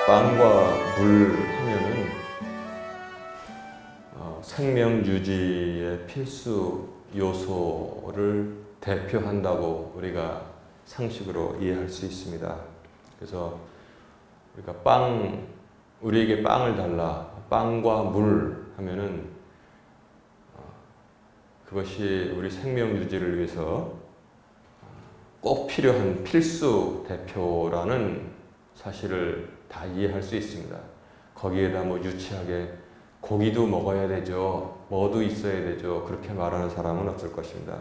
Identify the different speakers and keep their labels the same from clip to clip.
Speaker 1: 빵과 물 하면은 생명 유지의 필수 요소를 대표한다고 우리가 상식으로 이해할 수 있습니다. 그래서 우리에게 빵을 달라, 빵과 물 하면은 그것이 우리 생명 유지를 위해서 꼭 필요한 필수 대표라는 사실을 다 이해할 수 있습니다. 거기에다 유치하게 고기도 먹어야 되죠, 뭐도 있어야 되죠, 그렇게 말하는 사람은 없을 것입니다.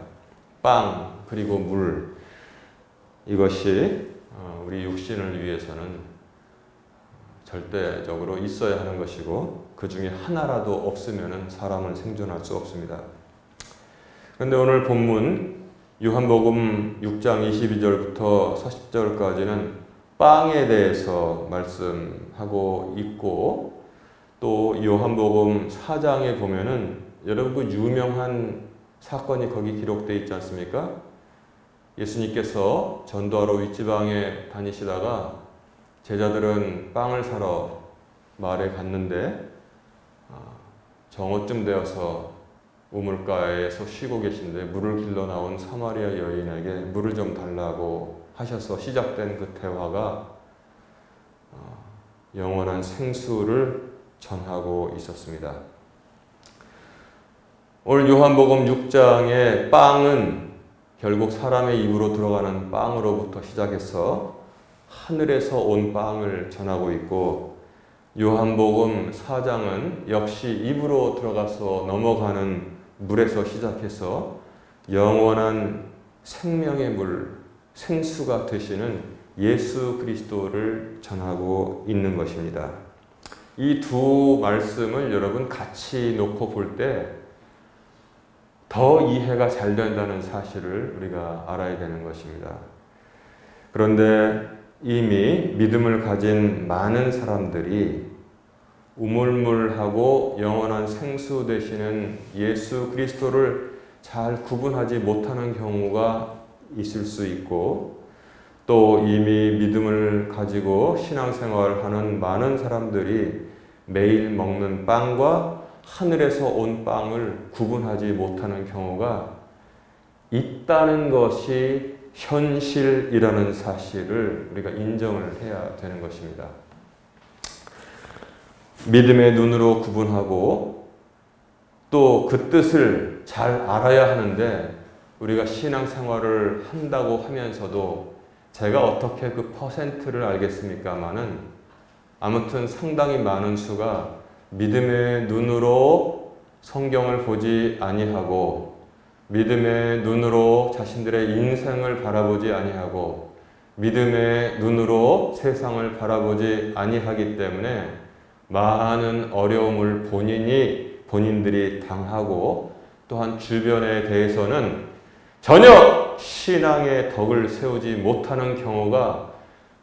Speaker 1: 빵 그리고 물, 이것이 우리 육신을 위해서는 절대적으로 있어야 하는 것이고, 그 중에 하나라도 없으면 사람은 생존할 수 없습니다. 그런데 오늘 본문 요한복음 6장 22절부터 40절까지는 빵에 대해서 말씀하고 있고, 또 요한복음 4장에 보면은 여러분 그 유명한 사건이 거기 기록되어 있지 않습니까? 예수님께서 전도하러 윗지방에 다니시다가 제자들은 빵을 사러 마을에 갔는데 정오쯤 되어서 우물가에서 쉬고 계신데 물을 길러 나온 사마리아 여인에게 물을 좀 달라고 하셔서 시작된 그 대화가 영원한 생수를 전하고 있었습니다. 오늘 요한복음 6장의 빵은 결국 사람의 입으로 들어가는 빵으로부터 시작해서 하늘에서 온 빵을 전하고 있고, 요한복음 4장은 역시 입으로 들어가서 넘어가는 물에서 시작해서 영원한 생명의 물, 생수가 되시는 예수 그리스도를 전하고 있는 것입니다. 이 두 말씀을 여러분 같이 놓고 볼 때 더 이해가 잘 된다는 사실을 우리가 알아야 되는 것입니다. 그런데 이미 믿음을 가진 많은 사람들이 우물물하고 영원한 생수 되시는 예수 그리스도를 잘 구분하지 못하는 경우가 있을 수 있고, 또 이미 믿음을 가지고 신앙생활을 하는 많은 사람들이 매일 먹는 빵과 하늘에서 온 빵을 구분하지 못하는 경우가 있다는 것이 현실이라는 사실을 우리가 인정을 해야 되는 것입니다. 믿음의 눈으로 구분하고 또 그 뜻을 잘 알아야 하는데, 우리가 신앙생활을 한다고 하면서도 제가 어떻게 그 퍼센트를 알겠습니까마는 아무튼 상당히 많은 수가 믿음의 눈으로 성경을 보지 아니하고, 믿음의 눈으로 자신들의 인생을 바라보지 아니하고, 믿음의 눈으로 세상을 바라보지 아니하기 때문에 많은 어려움을 본인들이 당하고, 또한 주변에 대해서는 전혀 신앙의 덕을 세우지 못하는 경우가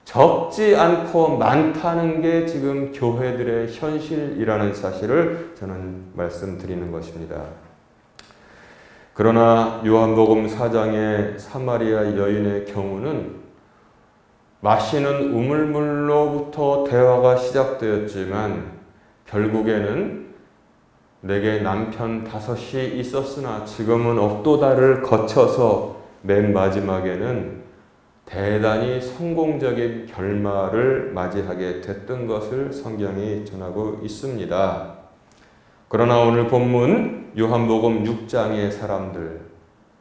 Speaker 1: 적지 않고 많다는 게 지금 교회들의 현실이라는 사실을 저는 말씀드리는 것입니다. 그러나 요한복음 4장의 사마리아 여인의 경우는 마시는 우물물로부터 대화가 시작되었지만, 결국에는 내게 남편 5이 있었으나 지금은 없도다를 거쳐서 맨 마지막에는 대단히 성공적인 결말을 맞이하게 됐던 것을 성경이 전하고 있습니다. 그러나 오늘 본문 요한복음 6장의 사람들,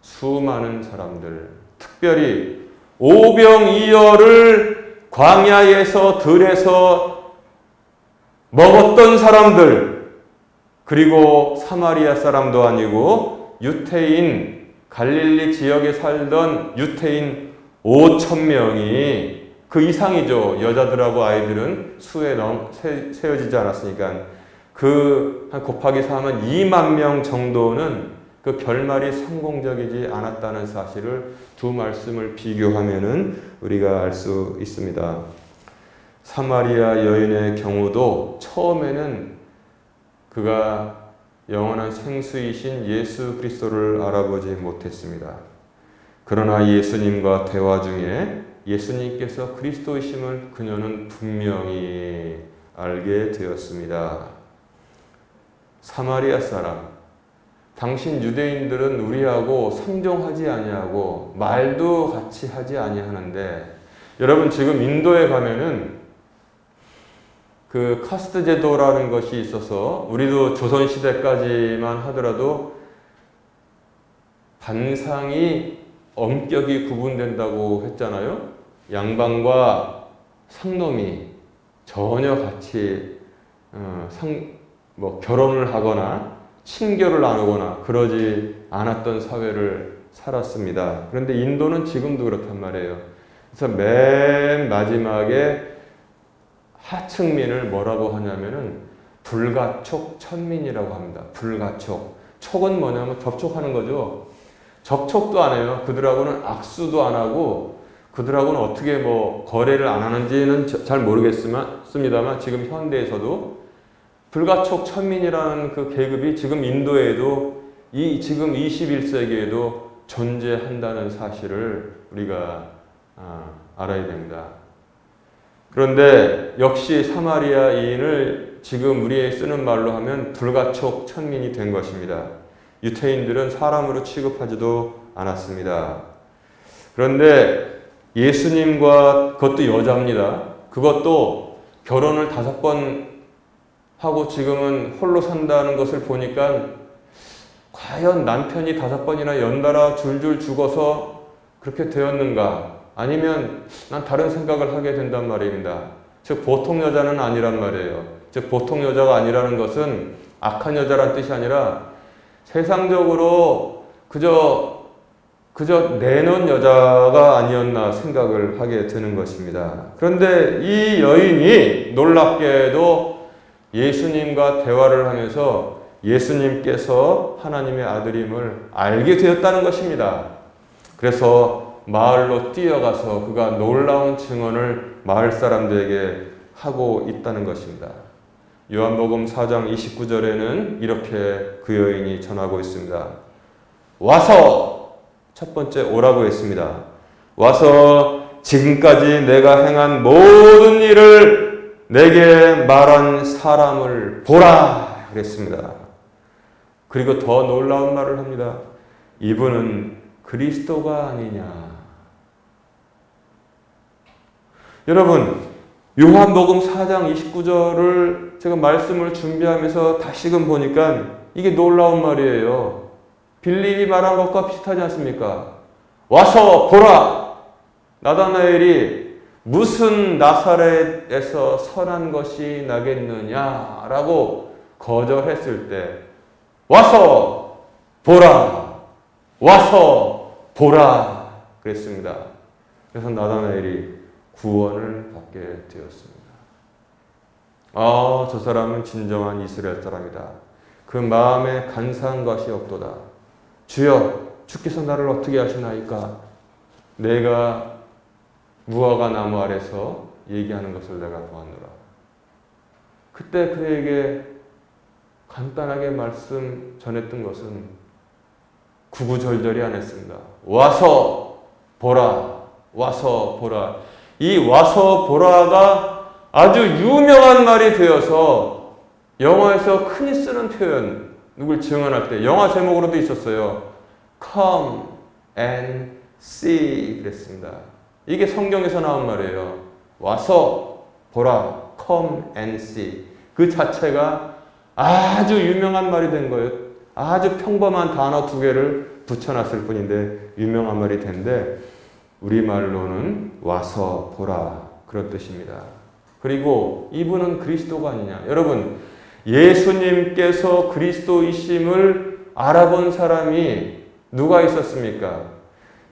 Speaker 1: 수많은 사람들, 특별히 오병이어를 광야에서 들에서 먹었던 사람들, 그리고 사마리아 사람도 아니고 유태인, 갈릴리 지역에 살던 유태인 5,000명이, 그 이상이죠. 여자들하고 아이들은 수에 세워지지 않았으니까 한 곱하기 4하면 2만 명 정도는 그 결말이 성공적이지 않았다는 사실을 두 말씀을 비교하면은 우리가 알 수 있습니다. 사마리아 여인의 경우도 처음에는 그가 영원한 생수이신 예수 그리스도를 알아보지 못했습니다. 그러나 예수님과 대화 중에 예수님께서 그리스도이심을 그녀는 분명히 알게 되었습니다. 사마리아 사람, 당신 유대인들은 우리하고 상종하지 아니하고 말도 같이 하지 아니하는데, 여러분 지금 인도에 가면은 그 카스트 제도라는 것이 있어서 우리도 조선 시대까지만 하더라도 반상이 엄격히 구분된다고 했잖아요. 양반과 상놈이 전혀 같이 결혼을 하거나 친교를 나누거나 그러지 않았던 사회를 살았습니다. 그런데 인도는 지금도 그렇단 말이에요. 그래서 맨 마지막에 하층민을 뭐라고 하냐면은 불가촉 천민이라고 합니다. 불가촉. 촉은 뭐냐면 접촉하는 거죠. 접촉도 안 해요. 그들하고는 악수도 안 하고 그들하고는 어떻게 거래를 안 하는지는 잘 모르겠습니다만 지금 현대에서도 불가촉 천민이라는 그 계급이 지금 인도에도 지금 21세기에도 존재한다는 사실을 우리가 알아야 됩니다. 그런데 역시 사마리아인을 지금 우리의 쓰는 말로 하면 불가촉 천민이 된 것입니다. 유태인들은 사람으로 취급하지도 않았습니다. 그런데 예수님과, 그것도 여자입니다. 그것도 결혼을 5번 하고 지금은 홀로 산다는 것을 보니까 과연 남편이 5번이나 연달아 줄줄 죽어서 그렇게 되었는가? 아니면 난 다른 생각을 하게 된단 말입니다. 즉 보통 여자는 아니란 말이에요. 즉 보통 여자가 아니라는 것은 악한 여자란 뜻이 아니라 세상적으로 그저 내놓은 여자가 아니었나 생각을 하게 되는 것입니다. 그런데 이 여인이 놀랍게도 예수님과 대화를 하면서 예수님께서 하나님의 아들임을 알게 되었다는 것입니다. 그래서 마을로 뛰어가서 그가 놀라운 증언을 마을 사람들에게 하고 있다는 것입니다. 요한복음 4장 29절에는 이렇게 그 여인이 전하고 있습니다. 와서, 첫 번째 오라고 했습니다. 와서 지금까지 내가 행한 모든 일을 내게 말한 사람을 보라 그랬습니다. 그리고 더 놀라운 말을 합니다. 이분은 그리스도가 아니냐. 여러분, 요한복음 4장 29절을 제가 말씀을 준비하면서 다시금 보니까 이게 놀라운 말이에요. 빌립이 말한 것과 비슷하지 않습니까? 와서 보라! 나다나엘이 무슨 나사렛에서 선한 것이 나겠느냐라고 거절했을 때 와서 보라! 와서 보라! 그랬습니다. 그래서 나다나엘이 구원을 받게 되었습니다. 저 사람은 진정한 이스라엘 사람이다. 그 마음에 간사한 것이 없도다. 주여, 주께서 나를 어떻게 하시나이까? 내가 무화과 나무 아래서 얘기하는 것을 내가 보았노라. 그때 그에게 간단하게 말씀 전했던 것은 구구절절히 안 했습니다. 와서 보라, 와서 보라. 이 와서 보라가 아주 유명한 말이 되어서 영화에서 흔히 쓰는 표현, 누굴 증언할 때 영화 제목으로도 있었어요. Come and see 그랬습니다. 이게 성경에서 나온 말이에요. 와서 보라, come and see. 그 자체가 아주 유명한 말이 된 거예요. 아주 평범한 단어 2개를 붙여놨을 뿐인데 유명한 말이 된데 우리말로는 와서 보라 그런 뜻입니다. 그리고 이분은 그리스도가 아니냐. 여러분, 예수님께서 그리스도이심을 알아본 사람이 누가 있었습니까?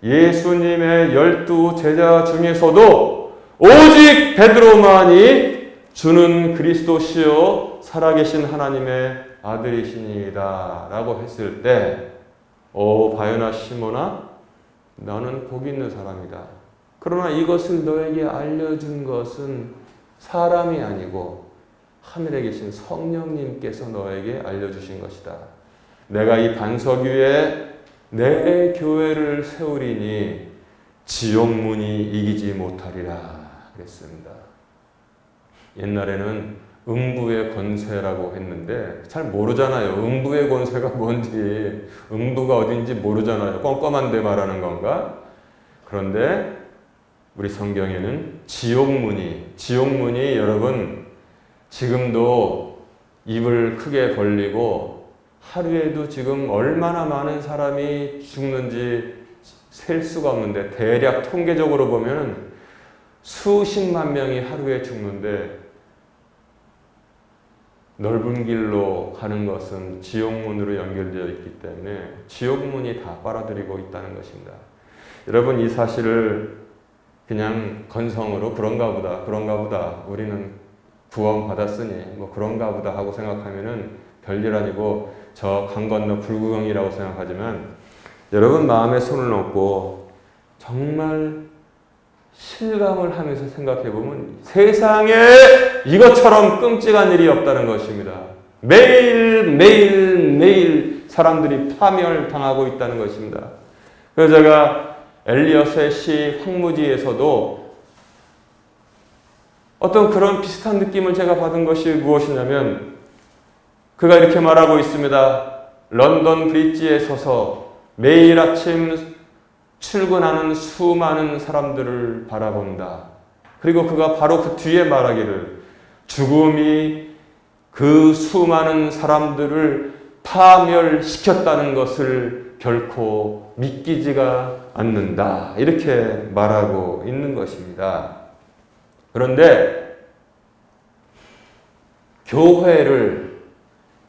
Speaker 1: 예수님의 12 제자 중에서도 오직 베드로만이 주는 그리스도시요 살아계신 하나님의 아들이시니이다 라고 했을 때 바요나 시몬아 너는 복 있는 사람이다. 그러나 이것을 너에게 알려준 것은 사람이 아니고 하늘에 계신 성령님께서 너에게 알려주신 것이다. 내가 이 반석 위에 내 교회를 세우리니 지옥문이 이기지 못하리라 그랬습니다. 옛날에는 음부의 권세라고 했는데 잘 모르잖아요. 음부의 권세가 뭔지, 음부가 어딘지 모르잖아요. 껌껌한 데 말하는 건가? 그런데 우리 성경에는 지옥문이 여러분 지금도 입을 크게 벌리고 하루에도 지금 얼마나 많은 사람이 죽는지 셀 수가 없는데 대략 통계적으로 보면 수십만 명이 하루에 죽는데 넓은 길로 가는 것은 지옥문으로 연결되어 있기 때문에 지옥문이 다 빨아들이고 있다는 것입니다. 여러분 이 사실을 그냥 건성으로 그런가 보다 우리는 구원 받았으니 뭐 그런가 보다 하고 생각하면은 별일 아니고 저 강 건너 불구경이라고 생각하지만 여러분 마음에 손을 얹고 정말 실감을 하면서 생각해 보면 세상에 이것처럼 끔찍한 일이 없다는 것입니다. 매일 사람들이 파멸당하고 있다는 것입니다. 그래서 제가 엘리엇의 시 황무지에서도 어떤 그런 비슷한 느낌을 제가 받은 것이 무엇이냐면 그가 이렇게 말하고 있습니다. 런던 브릿지에 서서 매일 아침 출근하는 수많은 사람들을 바라본다. 그리고 그가 바로 그 뒤에 말하기를 죽음이 그 수많은 사람들을 파멸시켰다는 것을 결코 믿기지가 않는다. 이렇게 말하고 있는 것입니다. 그런데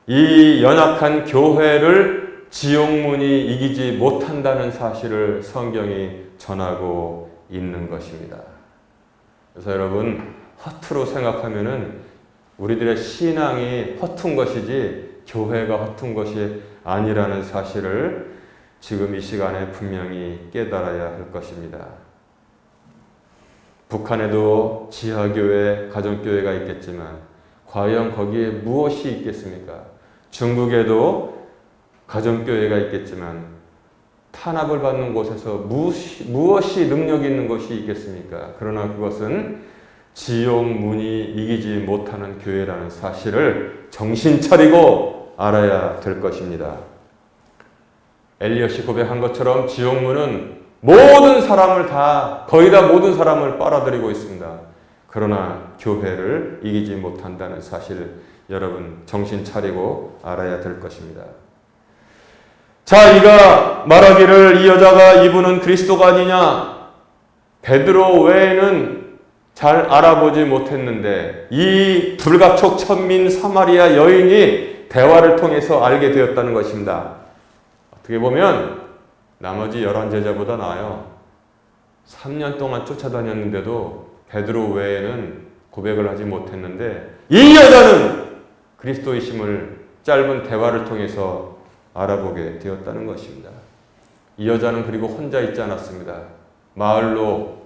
Speaker 1: 이 연약한 교회를 지옥문이 이기지 못한다는 사실을 성경이 전하고 있는 것입니다. 그래서 여러분 허투루 생각하면은 우리들의 신앙이 허튼 것이지 교회가 허튼 것이 아니라는 사실을 지금 이 시간에 분명히 깨달아야 할 것입니다. 북한에도 지하교회, 가정교회가 있겠지만 과연 거기에 무엇이 있겠습니까? 중국에도 가정교회가 있겠지만 탄압을 받는 곳에서 무엇이 능력 있는 것이 있겠습니까? 그러나 그것은 지옥문이 이기지 못하는 교회라는 사실을 정신 차리고 알아야 될 것입니다. 엘리엇이 고백한 것처럼 지옥문은 거의 다 모든 사람을 빨아들이고 있습니다. 그러나 교회를 이기지 못한다는 사실 여러분 정신 차리고 알아야 될 것입니다. 자, 이가 말하기를 이 여자가 이분은 그리스도가 아니냐? 베드로 외에는 잘 알아보지 못했는데 이 불가촉 천민 사마리아 여인이 대화를 통해서 알게 되었다는 것입니다. 어떻게 보면 나머지 11제자보다 나아요. 3년 동안 쫓아다녔는데도 베드로 외에는 고백을 하지 못했는데 이 여자는 그리스도이심을 짧은 대화를 통해서 알아보게 되었다는 것입니다. 이 여자는 그리고 혼자 있지 않았습니다. 마을로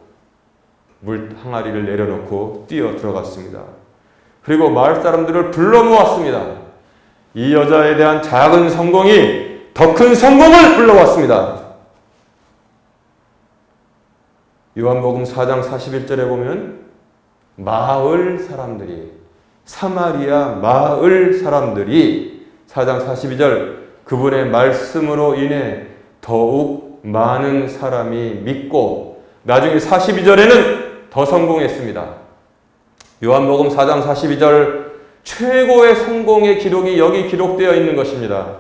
Speaker 1: 물 항아리를 내려놓고 뛰어 들어갔습니다. 그리고 마을 사람들을 불러 모았습니다. 이 여자에 대한 작은 성공이 더 큰 성공을 불러왔습니다. 요한복음 4장 41절에 보면 사마리아 마을 사람들이 4장 42절 그분의 말씀으로 인해 더욱 많은 사람이 믿고 나중에 42절에는 더 성공했습니다. 요한복음 4장 42절 최고의 성공의 기록이 여기 기록되어 있는 것입니다.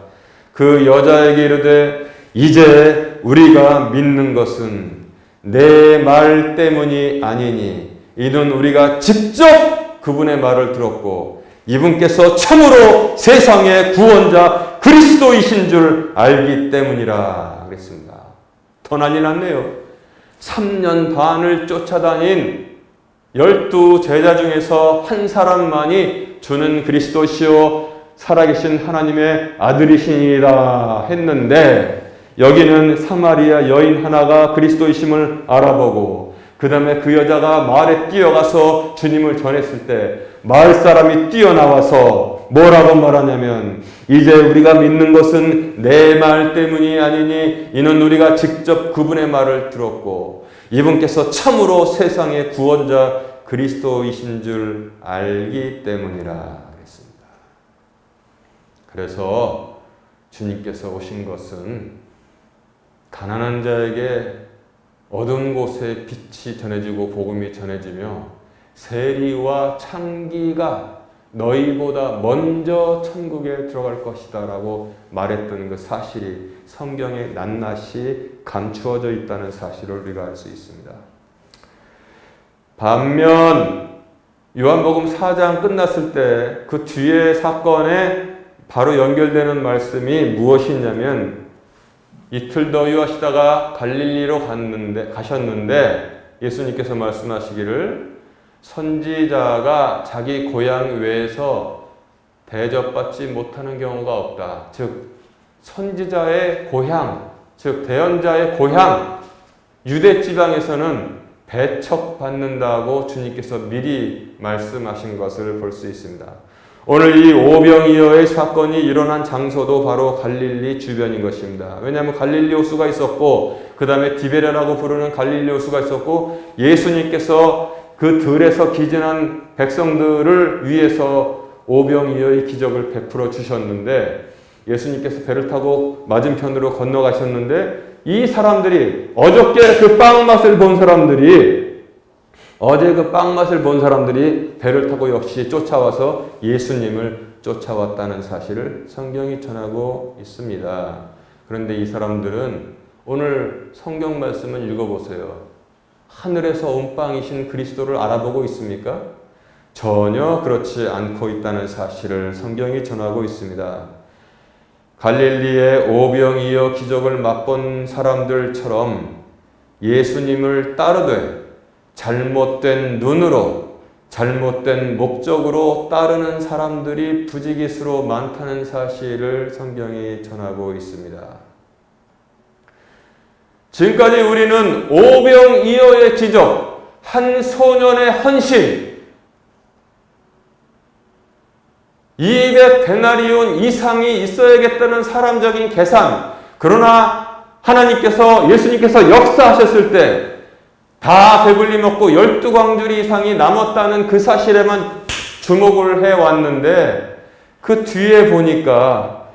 Speaker 1: 그 여자에게 이르되 이제 우리가 믿는 것은 내 말 때문이 아니니 이는 우리가 직접 그분의 말을 들었고 이분께서 참으로 세상의 구원자 그리스도이신 줄 알기 때문이라 그랬습니다. 더 난리 났네요. 3년 반을 쫓아다닌 12제자 중에서 한 사람만이 주는 그리스도시요 살아계신 하나님의 아들이시니라 했는데 여기는 사마리아 여인 하나가 그리스도이심을 알아보고 그 다음에 그 여자가 마을에 뛰어가서 주님을 전했을 때 마을 사람이 뛰어나와서 뭐라고 말하냐면 이제 우리가 믿는 것은 내 말 때문이 아니니 이는 우리가 직접 그분의 말을 들었고 이분께서 참으로 세상의 구원자 그리스도이신 줄 알기 때문이라 그랬습니다. 그래서 주님께서 오신 것은 가난한 자에게 어두운 곳에 빛이 전해지고 복음이 전해지며 세리와 창기가 너희보다 먼저 천국에 들어갈 것이다 라고 말했던 그 사실이 성경에 낱낱이 감추어져 있다는 사실을 우리가 알 수 있습니다. 반면 요한복음 4장 끝났을 때 그 뒤에 사건에 바로 연결되는 말씀이 무엇이냐면 이틀 더 유하시다가 갈릴리로 가셨는데 예수님께서 말씀하시기를 선지자가 자기 고향 외에서 대접받지 못하는 경우가 없다. 즉 선지자의 고향, 즉 대언자의 고향 유대 지방에서는 배척받는다고 주님께서 미리 말씀하신 것을 볼 수 있습니다. 오늘 이 오병이어의 사건이 일어난 장소도 바로 갈릴리 주변인 것입니다. 왜냐하면 갈릴리 호수가 있었고 그 다음에 디베레라고 부르는 갈릴리 호수가 있었고 예수님께서 그 들에서 기진한 백성들을 위해서 오병이어의 기적을 베풀어 주셨는데 예수님께서 배를 타고 맞은편으로 건너가셨는데 이 사람들이 어저께 그 빵 맛을 본 사람들이 어제 그 빵 맛을 본 사람들이 배를 타고 역시 쫓아와서 예수님을 쫓아왔다는 사실을 성경이 전하고 있습니다. 그런데 이 사람들은 오늘 성경 말씀을 읽어보세요. 하늘에서 온 빵이신 그리스도를 알아보고 있습니까? 전혀 그렇지 않고 있다는 사실을 성경이 전하고 있습니다. 갈릴리의 오병이어 기적을 맛본 사람들처럼 예수님을 따르되 잘못된 눈으로 잘못된 목적으로 따르는 사람들이 부지기수로 많다는 사실을 성경이 전하고 있습니다. 지금까지 우리는 오병이어의 기적, 한 소년의 헌신, 200데나리온 이상이 있어야겠다는 사람적인 계산, 그러나 하나님께서 예수님께서 역사하셨을 때 다 배불리 먹고 12광주리 이상이 남았다는 그 사실에만 주목을 해왔는데 그 뒤에 보니까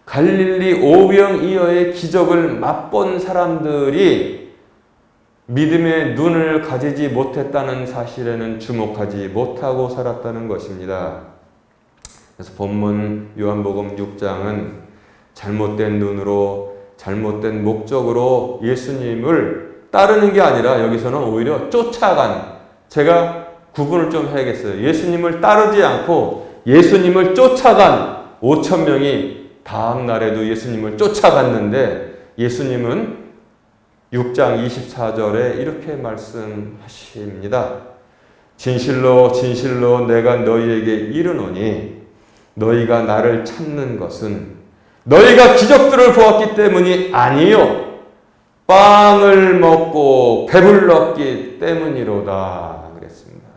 Speaker 1: 갈릴리 오병이어의 기적을 맛본 사람들이 믿음의 눈을 가지지 못했다는 사실에는 주목하지 못하고 살았다는 것입니다. 그래서 본문 요한복음 6장은 잘못된 눈으로 잘못된 목적으로 예수님을 따르는 게 아니라 여기서는 오히려 쫓아간, 제가 구분을 좀 해야겠어요. 예수님을 따르지 않고 예수님을 쫓아간 5,000명이 다음 날에도 예수님을 쫓아갔는데 예수님은 6장 24절에 이렇게 말씀하십니다. 진실로 진실로 내가 너희에게 이르노니 너희가 나를 찾는 것은 너희가 기적들을 보았기 때문이 아니요 빵을 먹고 배불렀기 때문이로다 그랬습니다.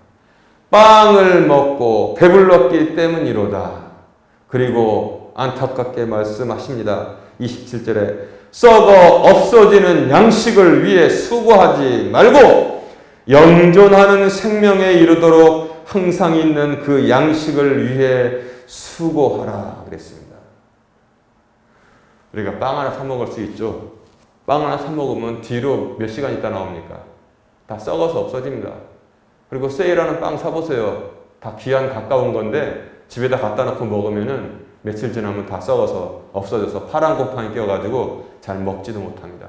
Speaker 1: 빵을 먹고 배불렀기 때문이로다. 그리고 안타깝게 말씀하십니다. 27절에 썩어 없어지는 양식을 위해 수고하지 말고 영존하는 생명에 이르도록 항상 있는 그 양식을 위해 수고하라 그랬습니다. 우리가 빵 하나 사 먹을 수 있죠. 빵 하나 사 먹으면 뒤로 몇 시간 있다 나옵니까? 다 썩어서 없어집니다. 그리고 세일하는 빵 사보세요. 다 귀한 가까운 건데 집에다 갖다 놓고 먹으면은 며칠 지나면 다 썩어서 없어져서 파란 곰팡이 껴가지고 잘 먹지도 못합니다.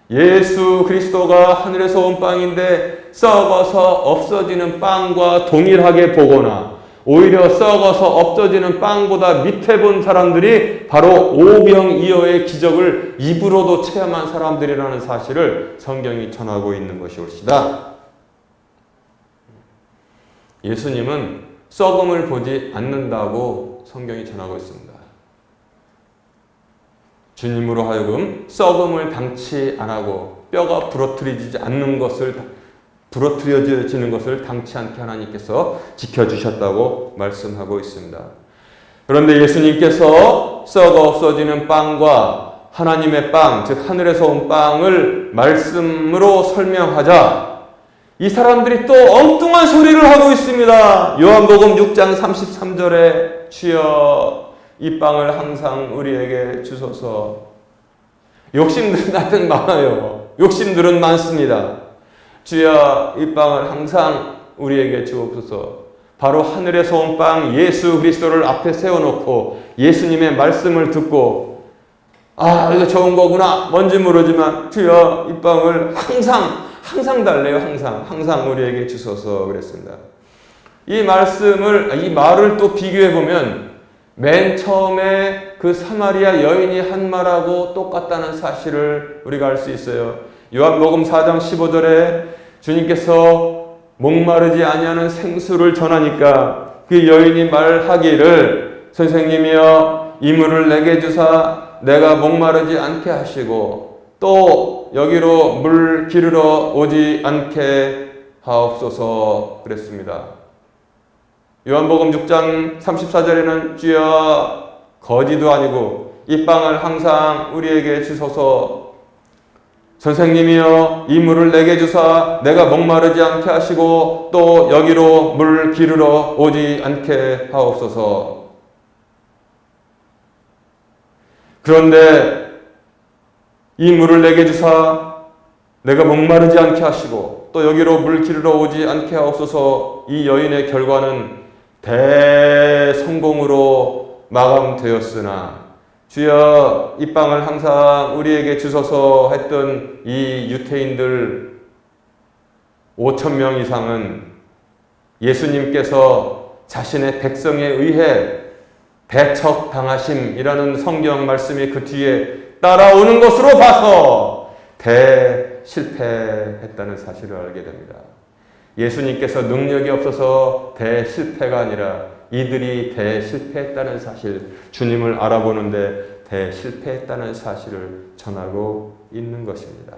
Speaker 1: 예수 그리스도가 하늘에서 온 빵인데 썩어서 없어지는 빵과 동일하게 보거나 오히려 썩어서 없어지는 빵보다 밑에 본 사람들이 바로 오병이어의 기적을 입으로도 체험한 사람들이라는 사실을 성경이 전하고 있는 것이올시다. 예수님은 썩음을 보지 않는다고 성경이 전하고 있습니다. 주님으로 하여금 썩음을 당치 안 하고 뼈가 부러뜨리지 않는 것을 부러뜨려지는 것을 당치 않게 하나님께서 지켜주셨다고 말씀하고 있습니다. 그런데 예수님께서 썩어 없어지는 빵과 하나님의 빵, 즉 하늘에서 온 빵을 말씀으로 설명하자 이 사람들이 또 엉뚱한 소리를 하고 있습니다. 요한복음 6장 33절에 주여 이 빵을 항상 우리에게 주소서. 욕심들은 하여튼 많아요. 욕심들은 많습니다. 주여 이 빵을 항상 우리에게 주옵소서. 바로 하늘에서 온 빵 예수 그리스도를 앞에 세워놓고 예수님의 말씀을 듣고 이거 좋은 거구나 뭔지 모르지만 주여 이 빵을 항상 달래요. 항상 우리에게 주소서 그랬습니다. 이 말을 또 비교해 보면 맨 처음에 그 사마리아 여인이 한 말하고 똑같다는 사실을 우리가 알 수 있어요. 요한복음 4장 15절에 주님께서 목마르지 아니하는 생수를 전하니까 그 여인이 말하기를 선생님이여 이 물을 내게 주사 내가 목마르지 않게 하시고 또 여기로 물 기르러 오지 않게 하옵소서 그랬습니다. 요한복음 6장 34절에는 주여 거지도 아니고 이 빵을 항상 우리에게 주소서. 선생님이여 이 물을 내게 주사 내가 목마르지 않게 하시고 또 여기로 물 기르러 오지 않게 하옵소서. 그런데 이 물을 내게 주사 내가 목마르지 않게 하시고 또 여기로 물 기르러 오지 않게 하옵소서. 이 여인의 결과는 대성공으로 마감되었으나 주여 이 빵을 항상 우리에게 주소서 했던 이 유태인들 5,000명 이상은 예수님께서 자신의 백성에 의해 배척당하심이라는 성경 말씀이 그 뒤에 따라오는 것으로 봐서 대실패했다는 사실을 알게 됩니다. 예수님께서 능력이 없어서 대실패가 아니라 이들이 대실패했다는 사실, 주님을 알아보는데 대실패했다는 사실을 전하고 있는 것입니다.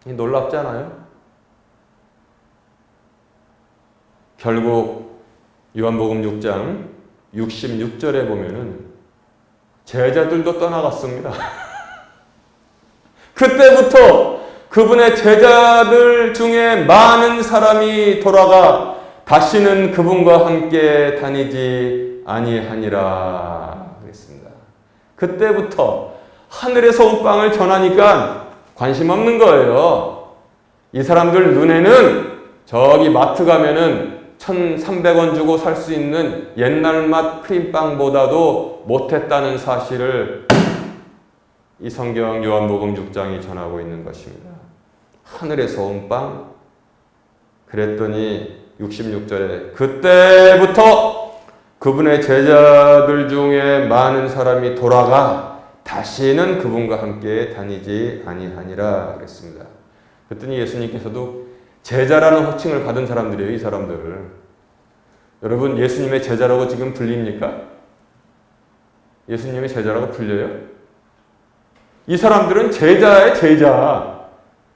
Speaker 1: 놀랍잖아요? 결국 요한복음 6장 66절에 보면은 제자들도 떠나갔습니다. 그때부터 그분의 제자들 중에 많은 사람이 돌아가 다시는 그분과 함께 다니지 아니하니라 그랬습니다. 그때부터 하늘에서 온 빵을 전하니까 관심 없는 거예요. 이 사람들 눈에는 저기 마트 가면은 1,300원 주고 살 수 있는 옛날 맛 크림빵보다도 못했다는 사실을 이 성경 요한복음 6장이 전하고 있는 것입니다. 하늘에서 온 빵? 그랬더니 66절에 그때부터 그분의 제자들 중에 많은 사람이 돌아가 다시는 그분과 함께 다니지 아니하니라 그랬습니다. 그랬더니 예수님께서도 제자라는 호칭을 받은 사람들이에요. 이 사람들을. 여러분 예수님의 제자라고 지금 불립니까? 예수님의 제자라고 불려요? 이 사람들은 제자의 제자.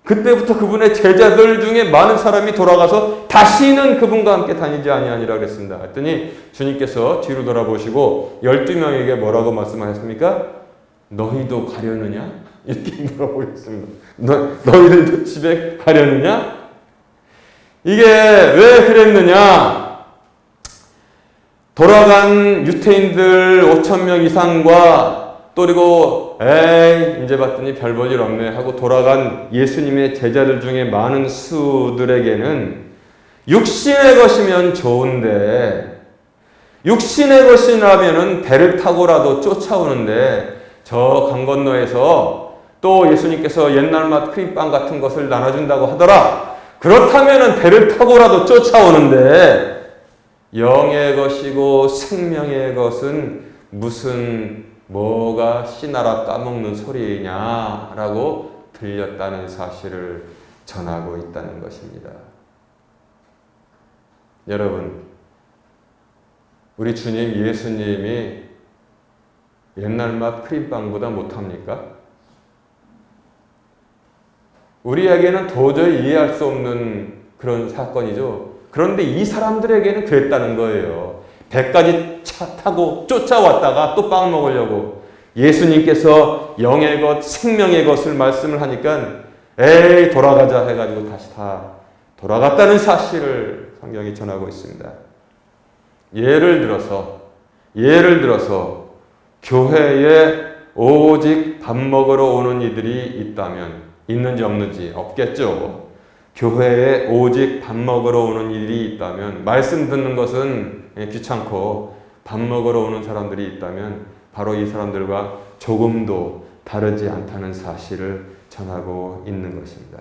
Speaker 1: 그때부터 그분의 제자들 중에 많은 사람이 돌아가서 다시는 그분과 함께 다니지 아니하니라 그랬습니다. 했더니 주님께서 뒤로 돌아보시고 12명에게 뭐라고 말씀하셨습니까? 너희도 가려느냐? 이렇게 물어보겠습니다. 너희들도 집에 가려느냐? 이게 왜 그랬느냐? 돌아간 유태인들 5,000명 이상과 또 그리고 이제 봤더니 별 볼 일 없네 하고 돌아간 예수님의 제자들 중에 많은 수들에게는 육신의 것이면 좋은데 육신의 것이라면은 배를 타고라도 쫓아오는데 저 강 건너에서 또 예수님께서 옛날 맛 크림빵 같은 것을 나눠준다고 하더라. 그렇다면은 배를 타고라도 쫓아오는데 영의 것이고 생명의 것은 뭐가 씨나라 까먹는 소리냐라고 들렸다는 사실을 전하고 있다는 것입니다. 여러분, 우리 주님 예수님이 옛날 맛 크림빵보다 못합니까? 우리에게는 도저히 이해할 수 없는 그런 사건이죠. 그런데 이 사람들에게는 그랬다는 거예요. 배까지 차 타고 쫓아왔다가 또 빵 먹으려고 예수님께서 영의 것, 생명의 것을 말씀을 하니까 에이 돌아가자 해가지고 다시 다 돌아갔다는 사실을 성경이 전하고 있습니다. 예를 들어서 교회에 오직 밥 먹으러 오는 이들이 있다면, 있는지 없는지 없겠죠. 교회에 오직 밥 먹으러 오는 일이 있다면, 말씀 듣는 것은 귀찮고 밥 먹으러 오는 사람들이 있다면 바로 이 사람들과 조금도 다르지 않다는 사실을 전하고 있는 것입니다.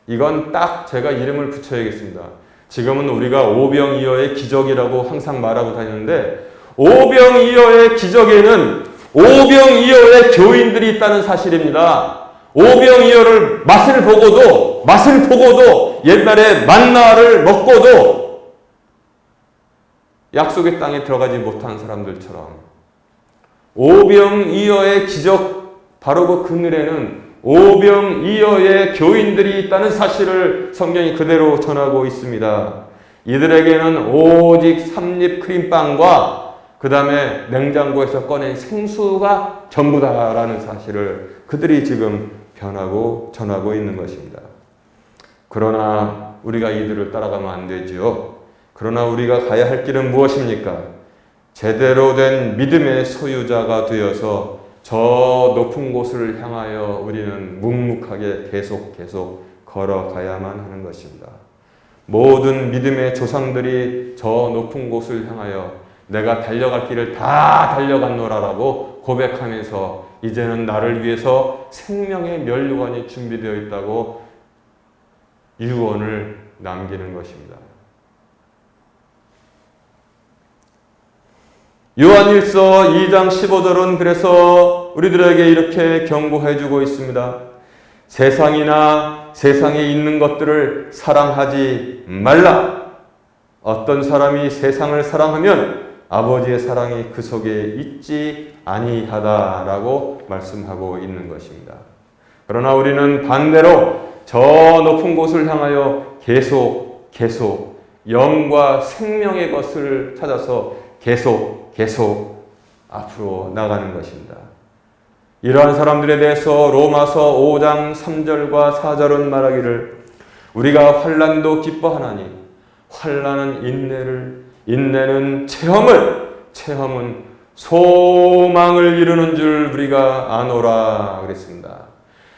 Speaker 1: 이건 딱 제가 이름을 붙여야겠습니다. 지금은 우리가 오병이어의 기적이라고 항상 말하고 다니는데, 오병이어의 기적에는 오병이어의 교인들이 있다는 사실입니다. 오병이어를 맛을 보고도 옛날에 만나를 먹고도 약속의 땅에 들어가지 못한 사람들처럼 오병이어의 기적, 바로 그 그늘에는 오병이어의 교인들이 있다는 사실을 성경이 그대로 전하고 있습니다. 이들에게는 오직 삼립 크림빵과 그 다음에 냉장고에서 꺼낸 생수가 전부다라는 사실을 그들이 지금 전하고 있는 것입니다. 그러나 우리가 이들을 따라가면 안 되지요. 그러나 우리가 가야 할 길은 무엇입니까? 제대로 된 믿음의 소유자가 되어서 저 높은 곳을 향하여 우리는 묵묵하게 계속 걸어가야만 하는 것입니다. 모든 믿음의 조상들이 저 높은 곳을 향하여 내가 달려갈 길을 다 달려갔노라라고 고백하면서 이제는 나를 위해서 생명의 면류관이 준비되어 있다고 유언을 남기는 것입니다. 요한일서 2장 15절은 그래서 우리들에게 이렇게 경고해 주고 있습니다. 세상이나 세상에 있는 것들을 사랑하지 말라. 어떤 사람이 세상을 사랑하면 아버지의 사랑이 그 속에 있지 아니하다라고 말씀하고 있는 것입니다. 그러나 우리는 반대로 저 높은 곳을 향하여 계속 영과 생명의 것을 찾아서 계속 앞으로 나가는 것입니다. 이러한 사람들에 대해서 로마서 5장 3절과 4절은 말하기를 우리가 환난도 기뻐하나니 환난은 인내는 체험은 소망을 이루는 줄 우리가 아노라 그랬습니다.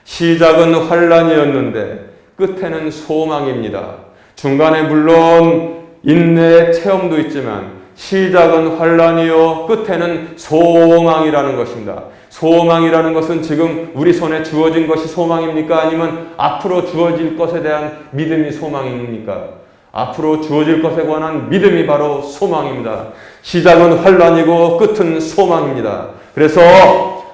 Speaker 1: 시작은 환난이었는데 끝에는 소망입니다. 중간에 물론 인내의 체험도 있지만 시작은 환난이요 끝에는 소망이라는 것입니다. 소망이라는 것은 지금 우리 손에 주어진 것이 소망입니까? 아니면 앞으로 주어질 것에 대한 믿음이 소망입니까? 앞으로 주어질 것에 관한 믿음이 바로 소망입니다. 시작은 환난이고 끝은 소망입니다. 그래서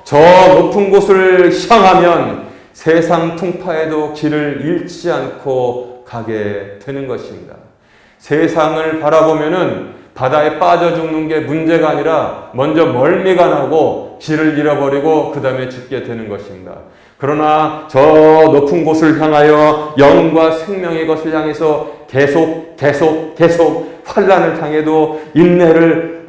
Speaker 1: 저 높은 곳을 향하면 세상 풍파에도 길을 잃지 않고 가게 되는 것입니다. 세상을 바라보면은 바다에 빠져 죽는 게 문제가 아니라 먼저 멀미가 나고 길을 잃어버리고 그 다음에 죽게 되는 것입니다. 그러나 저 높은 곳을 향하여 영과 생명의 것을 향해서 계속 환난을 당해도 인내를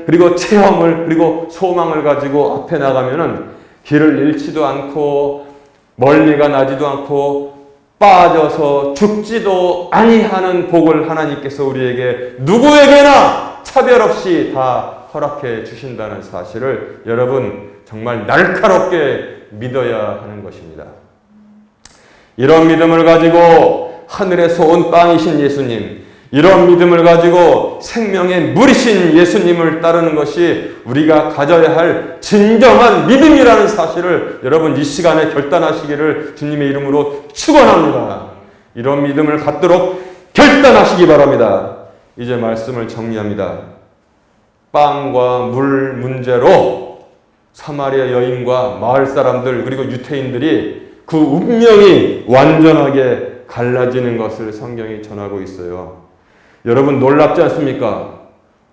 Speaker 1: 그리고 체험을 그리고 소망을 가지고 앞에 나가면은 길을 잃지도 않고 멀미가 나지도 않고 빠져서 죽지도 아니하는 복을 하나님께서 우리에게 누구에게나 차별 없이 다 허락해 주신다는 사실을 여러분 정말 날카롭게 믿어야 하는 것입니다. 이런 믿음을 가지고 하늘에서 온 빵이신 예수님, 이런 믿음을 가지고 생명의 물이신 예수님을 따르는 것이 우리가 가져야 할 진정한 믿음이라는 사실을 여러분 이 시간에 결단하시기를 주님의 이름으로 축원합니다. 이런 믿음을 갖도록 결단하시기 바랍니다. 이제 말씀을 정리합니다. 빵과 물 문제로 사마리아 여인과 마을 사람들 그리고 유태인들이 그 운명이 완전하게 갈라지는 것을 성경이 전하고 있어요. 여러분 놀랍지 않습니까?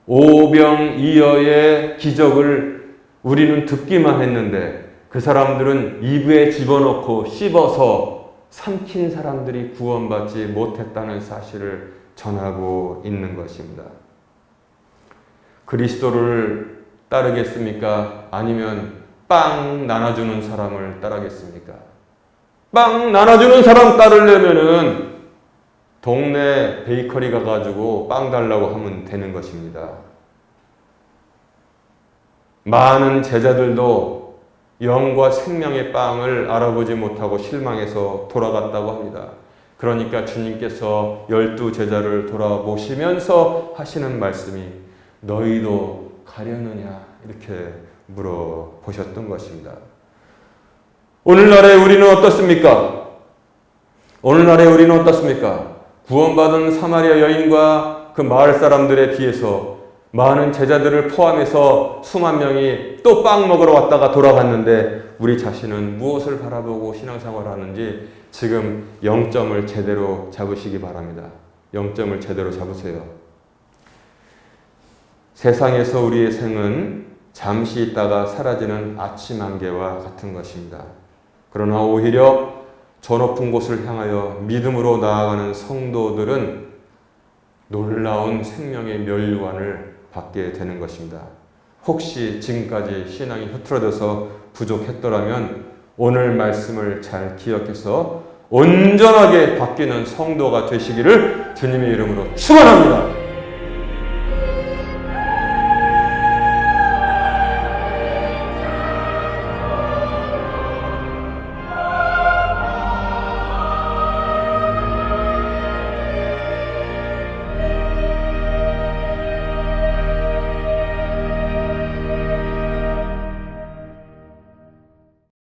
Speaker 1: 오병이어의 기적을 우리는 듣기만 했는데 그 사람들은 입에 집어넣고 씹어서 삼킨 사람들이 구원받지 못했다는 사실을 전하고 있는 것입니다. 그리스도를 따르겠습니까? 아니면 빵 나눠주는 사람을 따르겠습니까? 빵 나눠주는 사람 따르려면은 동네 베이커리 가가지고 빵 달라고 하면 되는 것입니다. 많은 제자들도 영과 생명의 빵을 알아보지 못하고 실망해서 돌아갔다고 합니다. 그러니까 주님께서 12제자를 돌아보시면서 하시는 말씀이 너희도 가려느냐 이렇게 물어보셨던 것입니다. 오늘날의 우리는 어떻습니까? 오늘날의 우리는 어떻습니까? 구원받은 사마리아 여인과 그 마을 사람들에 비해서 많은 제자들을 포함해서 수만 명이 또 빵 먹으러 왔다가 돌아갔는데 우리 자신은 무엇을 바라보고 신앙생활을 하는지 지금 0점을 제대로 잡으시기 바랍니다. 0점을 제대로 잡으세요. 세상에서 우리의 생은 잠시 있다가 사라지는 아침 안개와 같은 것입니다. 그러나 오히려 저 높은 곳을 향하여 믿음으로 나아가는 성도들은 놀라운 생명의 멸류관을 받게 되는 것입니다. 혹시 지금까지 신앙이 흐트러져서 부족했더라면 오늘 말씀을 잘 기억해서 온전하게 바뀌는 성도가 되시기를 주님의 이름으로 축원합니다.